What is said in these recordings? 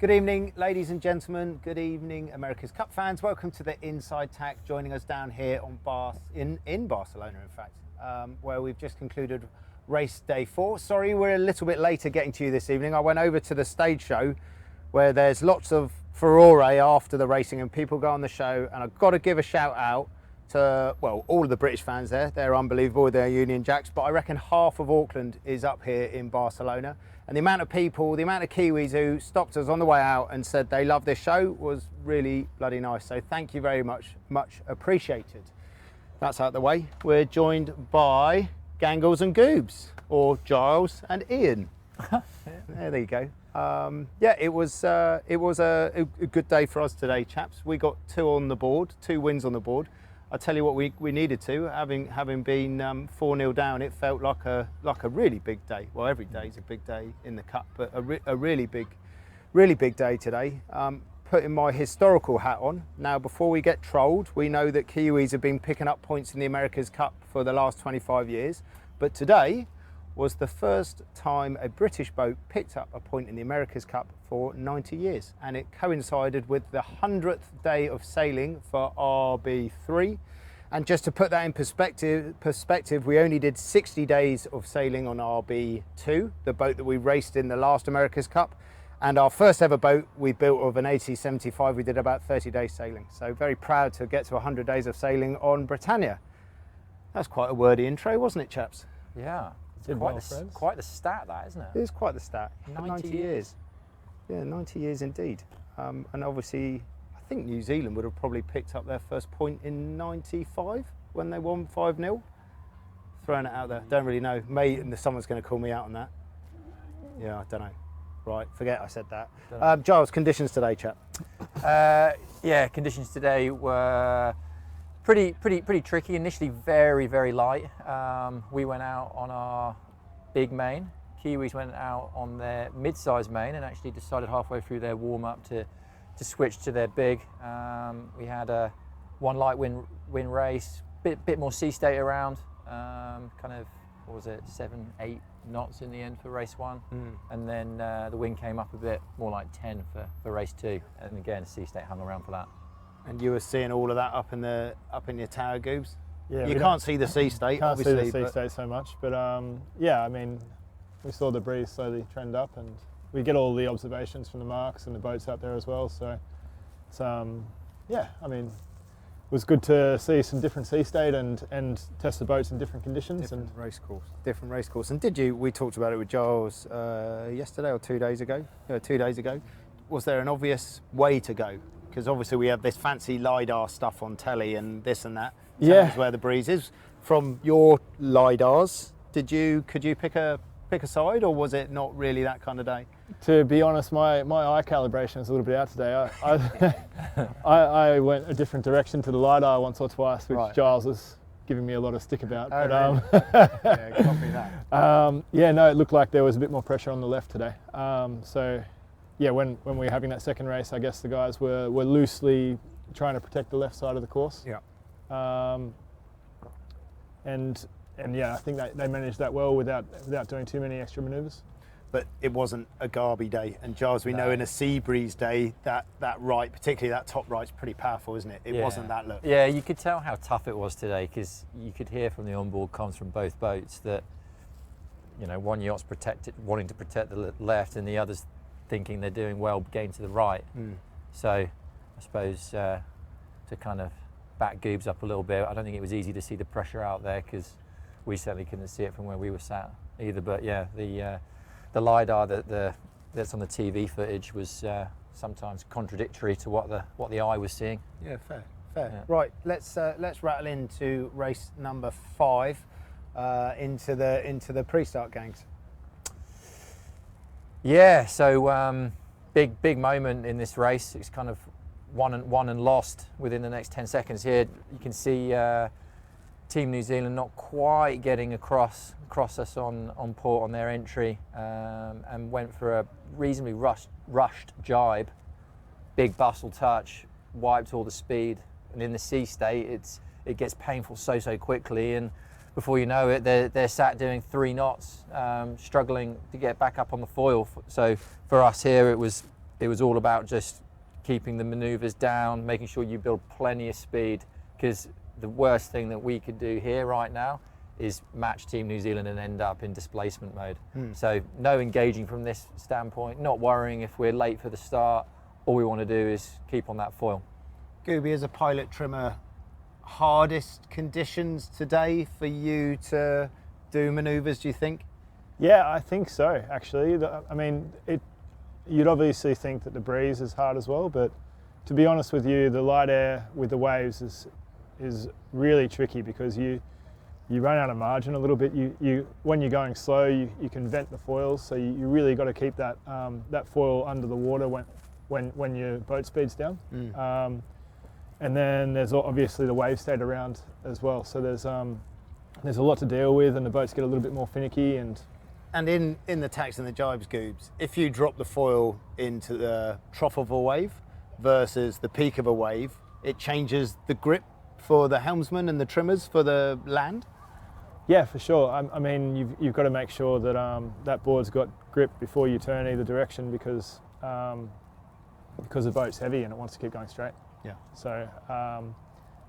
Good evening, ladies and gentlemen. Good evening, America's Cup fans. Welcome to the Inside Tack. Joining us down here on in Barcelona, in fact, where we've just concluded race day 4. Sorry, we're a little bit later getting to you this evening. I went over to the stage show where there's lots of furore after the racing and people go on the show, and I've got to give a shout out to, well, all of the British fans there. They're unbelievable with their Union Jacks, but I reckon half of Auckland is up here in Barcelona. And the amount of people, the amount of Kiwis who stopped us on the way out and said they love this show was really bloody nice. So thank you very much, much appreciated. That's out the way. We're joined by Gangles and Goobs, or Giles and Ian. There you go. Yeah, it was a good day for us today, chaps. We got 2 on the board, 2 wins on the board. I tell you what, we needed to. Having been 4-0 down, it felt like a really big day. Well, every day is a big day in the cup, but a really big day today. Putting my historical hat on now. Before we get trolled, we know that Kiwis have been picking up points in the America's Cup for the last 25 years, but today was the first time a British boat picked up a point in the America's Cup for 90 years. And it coincided with the 100th day of sailing for RD4. And just to put that in perspective, we only did 60 days of sailing on RD2, the boat that we raced in the last America's Cup. And our first ever boat we built of an AC75, we did about 30 days sailing. So very proud to get to 100 days of sailing on Britannia. That's quite a wordy intro, wasn't it, chaps? Yeah. Quite the stat, that, isn't it? It is quite the stat. 90 years. Yeah, 90 years indeed. And obviously, I think New Zealand would have probably picked up their first point in 95 when they won 5-0. Throwing it out there. Don't really know. Someone's going to call me out on that. Yeah, I don't know. Right, forget I said that. Giles, conditions today, chap? Yeah, conditions today were pretty tricky. Initially very, very light. We went out on our big main. Kiwis went out on their mid-sized main and actually decided halfway through their warm-up to switch to their big. We had a 1 light wind race, bit more sea state around, kind of, what was it, 7-8 knots in the end for race 1. And then the wind came up a bit, more like 10 for race 2. And again, sea state hung around for that. And you were seeing all of that up in your tower, Goobs? Yeah, you can't see the sea state, can't obviously. See the sea state so much, but yeah, I mean, we saw the breeze slowly trend up, and we get all the observations from the marks and the boats out there as well. So it's yeah, I mean, it was good to see some different sea state and test the boats in different conditions. Different race course. And we talked about it with Giles yesterday or 2 days ago. 2 days ago. Was there an obvious way to go? Because obviously we have this fancy LiDAR stuff on telly and this and that. Yeah. Tells where the breeze is. From your LiDARs, could you pick a side, or was it not really that kind of day? To be honest, my eye calibration is a little bit out today. I went a different direction to the LiDAR once or twice, which right. Giles was giving me a lot of stick about. Oh, but, really? Yeah, copy that. Yeah, no, it looked like there was a bit more pressure on the left today. So yeah, when we were having that second race, I guess the guys were loosely trying to protect the left side of the course. Yeah. And yeah, I think they managed that well without doing too many extra manoeuvres. But it wasn't a Garby day, and Giles, we know in a sea breeze day that right, particularly that top right's pretty powerful, isn't it? It wasn't that look. Yeah, you could tell how tough it was today, because you could hear from the onboard comms from both boats that, you know, one yacht's wanting to protect the left, and the other's thinking they're doing well getting to the right. So I suppose to kind of back Goobs up a little bit, I don't think it was easy to see the pressure out there, because we certainly couldn't see it from where we were sat either. But yeah, the LiDAR that's on the TV footage was sometimes contradictory to what the eye was seeing. Yeah, fair. Yeah. Right, let's rattle into race number 5 into the pre-start gangs. Yeah, so big moment in this race. It's kind of won and lost within the next 10 seconds here. You can see Team New Zealand not quite getting across us on port on their entry, and went for a reasonably rushed jibe. Big bustle touch, wiped all the speed, and in the sea state it gets painful so quickly, and before you know it they're sat doing 3 knots, struggling to get back up on the foil. So for us here it was it was all about just keeping the maneuvers down, making sure you build plenty of speed, because the worst thing that we could do here right now is match Team New Zealand and end up in displacement mode. So no engaging from this standpoint, not worrying if we're late for the start. All we want to do is keep on that foil. Gooby, as a pilot trimmer, hardest conditions today for you to do manoeuvres, do you think? Yeah, I think so, actually. You'd obviously think that the breeze is hard as well, but to be honest with you, the light air with the waves is really tricky, because you run out of margin a little bit. When you're going slow, you can vent the foils, so you really got to keep that that foil under the water when your boat speed's down. And then there's obviously the wave state around as well. So there's a lot to deal with, and the boats get a little bit more finicky. And in the tacks and the jibes, Goobs, if you drop the foil into the trough of a wave versus the peak of a wave, it changes the grip for the helmsman and the trimmers for the land? Yeah, for sure. I mean, you've got to make sure that that board's got grip before you turn either direction, because the boat's heavy and it wants to keep going straight. Yeah. So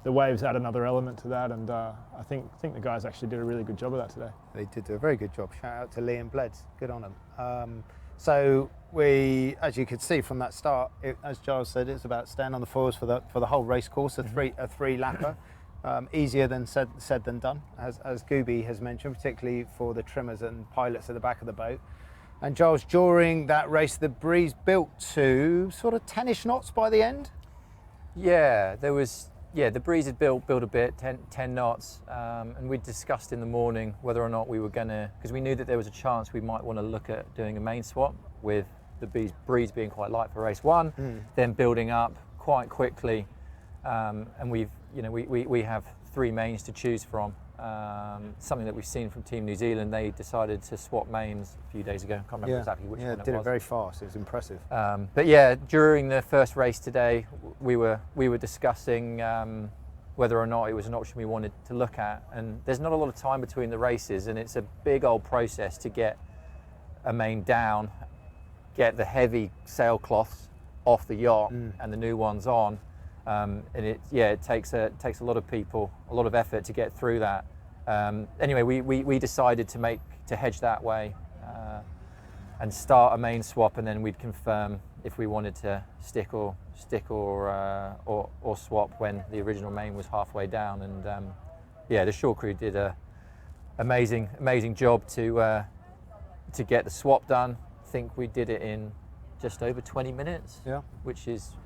the waves add another element to that, and I think the guys actually did a really good job of that today. They did do a very good job. Shout out to Lee and Bleds. Good on them. So we, as you could see from that start, as Giles said, it's about staying on the foils for the whole race course. A three lapper. Easier than said than done, as Gooby has mentioned, particularly for the trimmers and pilots at the back of the boat. And Giles, during that race, the breeze built to sort of 10-ish knots by the end? Yeah, the breeze had built a bit, 10 knots, and we discussed in the morning whether or not we were going to, because we knew that there was a chance we might want to look at doing a main swap, with the breeze being quite light for race one, then building up quite quickly, and we have 3 mains to choose from. Something that we've seen from Team New Zealand, they decided to swap mains a few days ago. I can't remember exactly which one it was. Yeah, did it very fast. It was impressive. But yeah, during the first race today, we were discussing whether or not it was an option we wanted to look at. And there's not a lot of time between the races, and it's a big old process to get a main down, get the heavy sailcloths off the yacht and the new ones on. And it takes a lot of people, a lot of effort to get through that. Anyway, we decided to hedge that way and start a main swap, and then we'd confirm if we wanted to stick or swap when the original main was halfway down. And the shore crew did a amazing job to get the swap done. I think we did it in just over 20 minutes, which is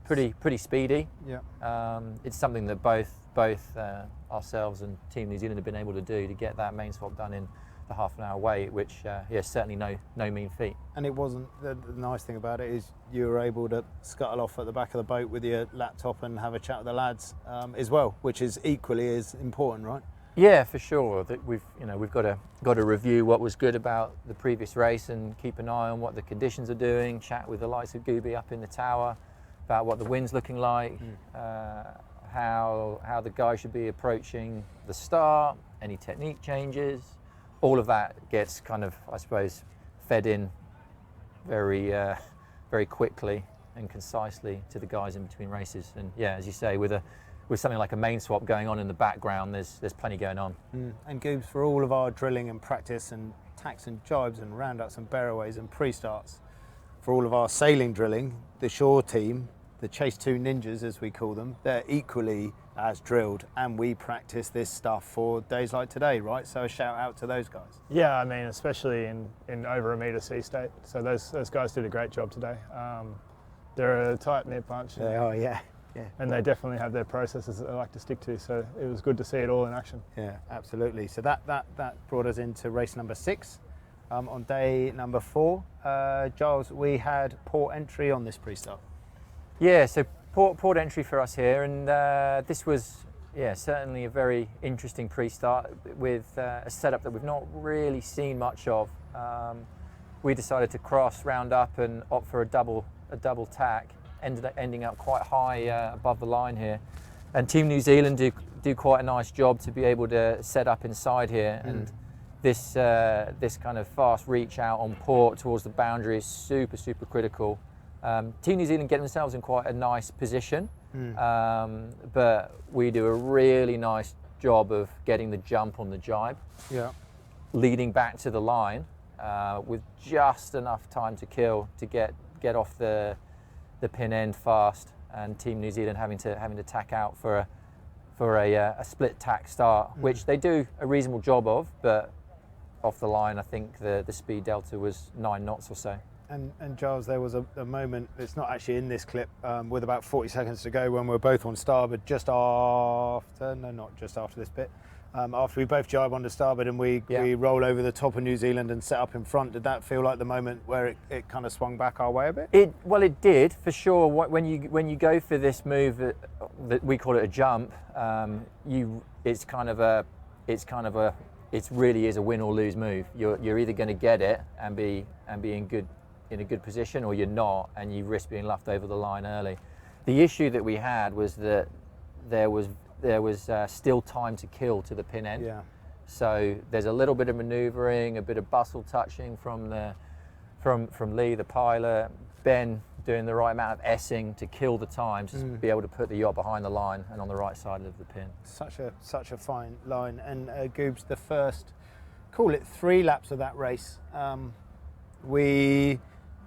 pretty speedy. Yeah. It's something that both ourselves and Team New Zealand have been able to do, to get that main swap done in the half an hour wait, which certainly no mean feat. And it wasn't, the nice thing about it is you were able to scuttle off at the back of the boat with your laptop and have a chat with the lads as well, which is equally as important, right? Yeah, for sure. That we've got to review what was good about the previous race and keep an eye on what the conditions are doing. Chat with the likes of Gooby up in the tower about what the wind's looking like, how the guy should be approaching the start, any technique changes. All of that gets kind of, I suppose, fed in very quickly and concisely to the guys in between races. And yeah, as you say, with something like a main swap going on in the background, there's plenty going on. And Goobs, for all of our drilling and practice and tacks and jibes and roundouts and bearaways and pre-starts, for all of our sailing drilling, the shore team, the Chase 2 Ninjas as we call them, they're equally as drilled, and we practice this stuff for days like today, right? So a shout out to those guys. Yeah, I mean, especially in over a metre sea state. So those guys did a great job today. They're a tight-knit bunch. They are, yeah. And they definitely have their processes that they like to stick to, so it was good to see it all in action. Yeah, absolutely. So that brought us into race number 6. On day number 4, Giles, we had port entry on this pre-start. Yeah, so port entry for us here, and this was certainly a very interesting pre-start with a setup that we've not really seen much of. We decided to cross, round up, and opt for a double tack, ending up quite high above the line here. And Team New Zealand do quite a nice job to be able to set up inside here, and this kind of fast reach out on port towards the boundary is super critical. Team New Zealand get themselves in quite a nice position, but we do a really nice job of getting the jump on the jibe, leading back to the line with just enough time to kill to get off the pin end fast, and Team New Zealand having to tack out for a split tack start, which they do a reasonable job of, but off the line I think the speed delta was 9 knots or so. And Giles, there was a moment, it's not actually in this clip, with about 40 seconds to go when we were both on starboard, not just after this bit, after we both jibe onto starboard and we roll over the top of New Zealand and set up in front. Did that feel like the moment where it kind of swung back our way a bit? It did, for sure. When you go for this move, that we call it a jump, it really is a win or lose move. You're either going to get it and be in a good position, or you're not, and you risk being left over the line early. The issue that we had was that there was still time to kill to the pin end. So there's a little bit of manoeuvring, a bit of bustle touching from Lee, the pilot, Ben doing the right amount of S-ing to kill the time, to be able to put the yacht behind the line and on the right side of the pin. Such a fine line. And Goobs, the first, call it 3 laps of that race, we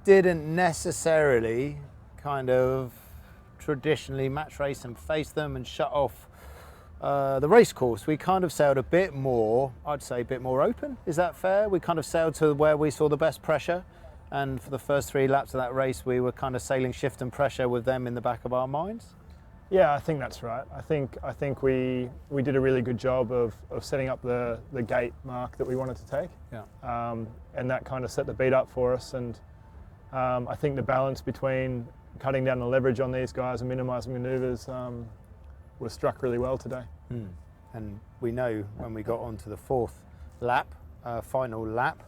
didn't necessarily kind of traditionally match race and face them and shut off the race course. We kind of sailed a bit more, I'd say a bit more open. Is that fair? We kind of sailed to where we saw the best pressure, and for the first 3 laps of that race we were kind of sailing shift and pressure with them in the back of our minds. Yeah, I think that's right. I think we did a really good job of setting up the gate mark that we wanted to take. And that kind of set the beat up for us, and I think the balance between cutting down the leverage on these guys and minimising manoeuvres was struck really well today. And we know when we got onto the 4th lap, final lap,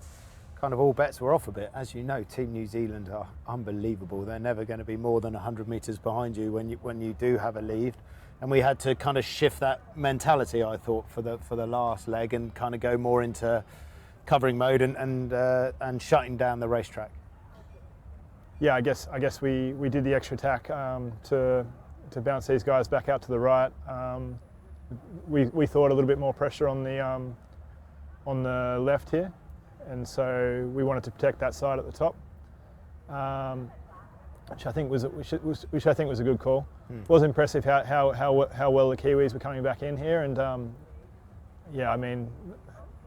kind of all bets were off a bit. As you know, Team New Zealand are unbelievable. They're never going to be more than 100 metres behind you when you do have a lead. And we had to kind of shift that mentality, I thought, for the last leg, and kind of go more into covering mode and shutting down the racetrack. Yeah, I guess we did the extra tack to bounce these guys back out to the right. We thought a little bit more pressure on the left here, and so we wanted to protect that side at the top, which I think was a good call. It was impressive how well the Kiwis were coming back in here, and I mean,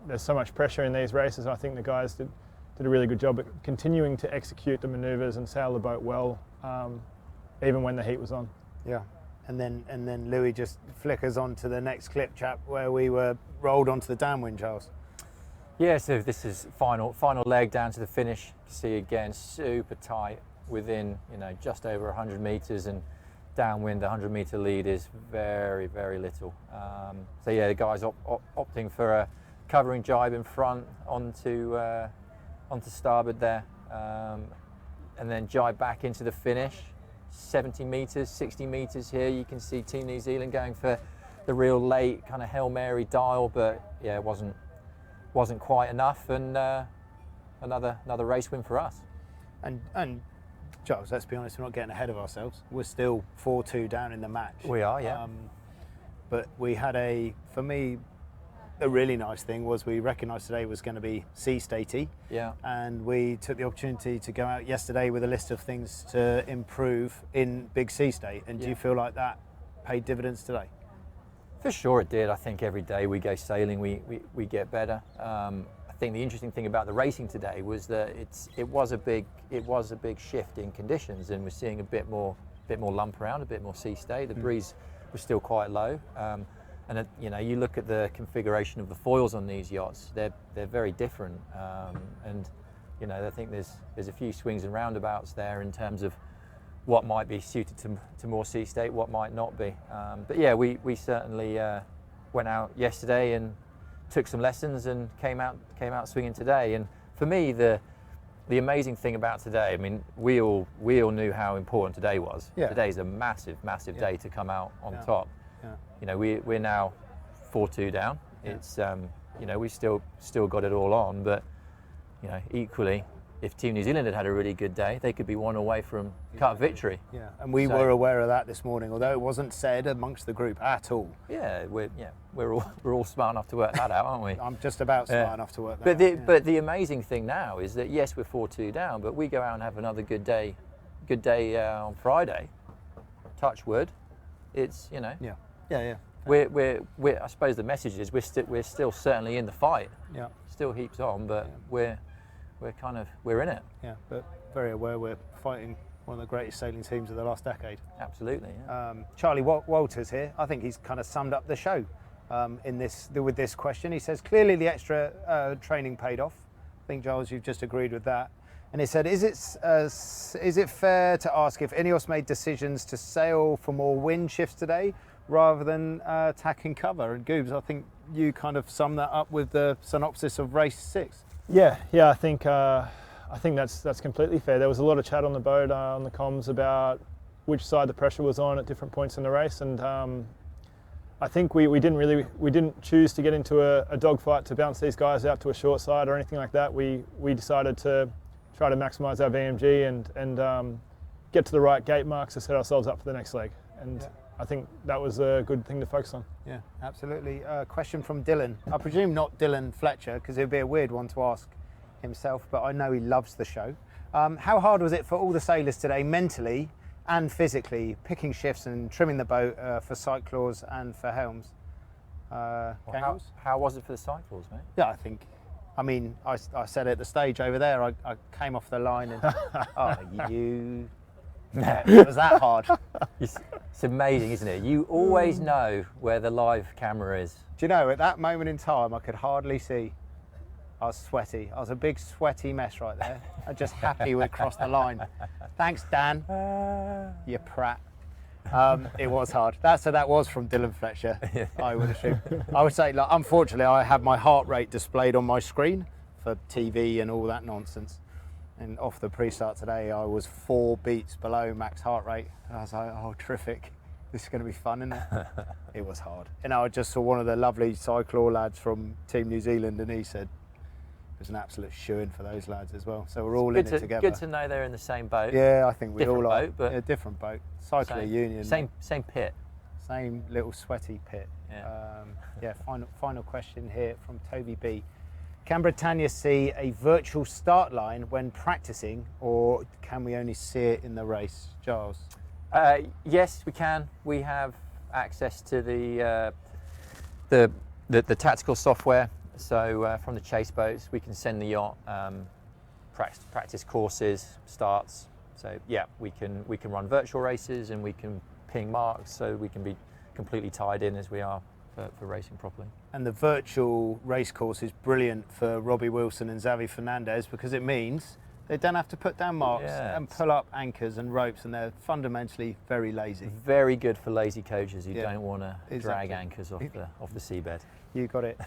there's so much pressure in these races. I think the guys did a really good job at continuing to execute the manoeuvres and sail the boat well, even when the heat was on. Yeah, and then Louis just flickers on to the next clip, chap, where we were rolled onto the downwind, Charles. Yeah, so this is final leg down to the finish. You can see again, super tight within just over 100 metres, and downwind, the 100-metre lead is very, very little. So yeah, the guys opting for a covering jibe in front onto starboard there, and then jibe back into the finish. 70 metres, 60 metres here. You can see Team New Zealand going for the real late kind of Hail Mary dial, but yeah, it wasn't quite enough, and another race win for us. And Charles, let's be honest, we're not getting ahead of ourselves. We're still 4-2 down in the match. We are, yeah. But we had for me, a really nice thing was we recognised today was going to be sea statey. Yeah. And we took the opportunity to go out yesterday with a list of things to improve in big sea state. And do you feel like that paid dividends today? For sure it did. I think every day we go sailing, we get better. I think the interesting thing about the racing today was that it was a big shift in conditions, and we're seeing a bit more lump around, a bit more sea state. The breeze was still quite low. And you look at the configuration of the foils on these yachts; they're very different. And I think there's a few swings and roundabouts there in terms of what might be suited to more sea state, what might not be. But yeah, we certainly went out yesterday and took some lessons and came out swinging today. And for me, the amazing thing about today, I mean, we all knew how important today was. Yeah. Today's a massive day to come out on top. Yeah. We're now 4-2 down. Yeah. It's we still got it all on, but equally if Team New Zealand had a really good day, they could be one away from cup victory. Yeah, and we were aware of that this morning, although it wasn't said amongst the group at all. Yeah, we're all smart enough to work that out, aren't we? I'm just about smart enough to work that out. But the amazing thing now is that yes, we're 4-2 down, but we go out and have another good day on Friday. Touch wood. It's Yeah. We're I suppose the message is we're still certainly in the fight. Yeah. Still heaps on, but we're in it. Yeah, but very aware we're fighting one of the greatest sailing teams of the last decade. Absolutely. Yeah. Charlie Walters here. I think he's kind of summed up the show with this question. He says clearly the extra training paid off. I think Giles, you've just agreed with that. And he said, is it fair to ask if INEOS made decisions to sail for more wind shifts today rather than tack and cover? And Goobs, I think you kind of summed that up with the synopsis of race 6. Yeah. I think that's completely fair. There was a lot of chat on the boat, on the comms about which side the pressure was on at different points in the race, and I think we didn't choose to get into a dogfight to bounce these guys out to a short side or anything like that. We decided to try to maximise our VMG and get to the right gate marks to set ourselves up for the next leg. And I think that was a good thing to focus on. Yeah, absolutely. Question from Dylan. I presume not Dylan Fletcher, because it would be a weird one to ask himself, but I know he loves the show. How hard was it for all the sailors today, mentally and physically, picking shifts and trimming the boat for cyclaws and for helms? How was it for the cyclaws, mate? Yeah, I said at the stage over there, I came off the line and, it was that hard. It's amazing, isn't it? You always know where the live camera is. Do you know, at that moment in time, I could hardly see. I was sweaty. I was a big sweaty mess right there. I'm just happy we crossed the line. Thanks, Dan. You prat. It was hard. That was from Dylan Fletcher, I would assume. I would say, unfortunately, I had my heart rate displayed on my screen for TV and all that nonsense. And off the pre-start today, I was 4 beats below max heart rate. And I was like, oh, terrific. This is going to be fun, isn't it? It was hard. And I just saw one of the lovely cyclaw lads from Team New Zealand, and he said it was an absolute shoo-in for those lads as well. So we're all in it together. Good to know they're in the same boat. Yeah, I think we all are. Different boat, but different boat. Cycler Union. Same pit. Same little sweaty pit. Yeah. Final question here from Toby B. Can Britannia see a virtual start line when practicing, or can we only see it in the race, Giles? Yes, we can. We have access to the tactical software. So from the chase boats, we can send the yacht practice courses, starts. So yeah, we can run virtual races and we can ping marks, so we can be completely tied in as we are for racing properly. And the virtual race course is brilliant for Robbie Wilson and Xavi Fernandez, because it means they don't have to put down marks and pull up anchors and ropes, and they're fundamentally very lazy. Very good for lazy coaches who don't want to drag anchors off the seabed. You got it.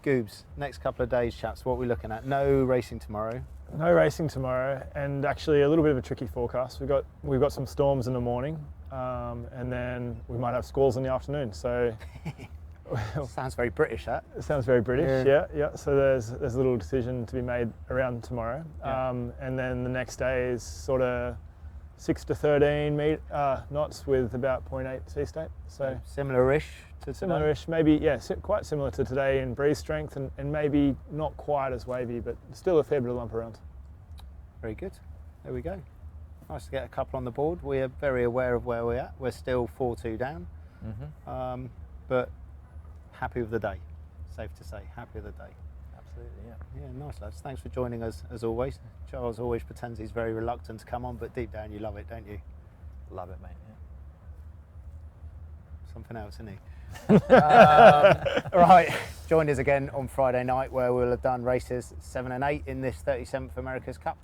Goobs, next couple of days, chaps, what are we looking at? No racing tomorrow. No racing tomorrow, and actually a little bit of a tricky forecast. We've got some storms in the morning, and then we might have squalls in the afternoon. So sounds very British, that. It sounds very British. Yeah. So there's a little decision to be made around tomorrow, and then the next day is sort of 6 to 13 knots with about 0.8 sea state. So similar-ish to today. Similar-ish, maybe quite similar to today in breeze strength, and maybe not quite as wavy, but still a fair bit of lump around. Very good. There we go. Nice to get a couple on the board. We are very aware of where we're at. We're still 4-2 down, but happy with the day. Safe to say, happy with the day. Absolutely, yeah. Yeah, nice lads. Thanks for joining us as always. Charles always pretends he's very reluctant to come on, but deep down you love it, don't you? Love it, mate. Yeah. Something else, isn't he? Right, join us again on Friday night, where we'll have done races 7 and 8 in this 37th America's Cup.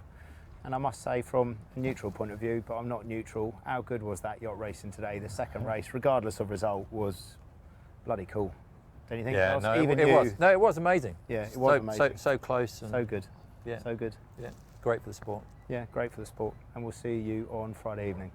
And I must say, from a neutral point of view, but I'm not neutral, how good was that yacht racing today? The second race, regardless of result, was bloody cool. Don't you think? Yeah, no, it was. No, it was amazing. Yeah, it was amazing. So close. And so good. Yeah. So good. Yeah, great for the sport. Yeah, great for the sport. And we'll see you on Friday evening.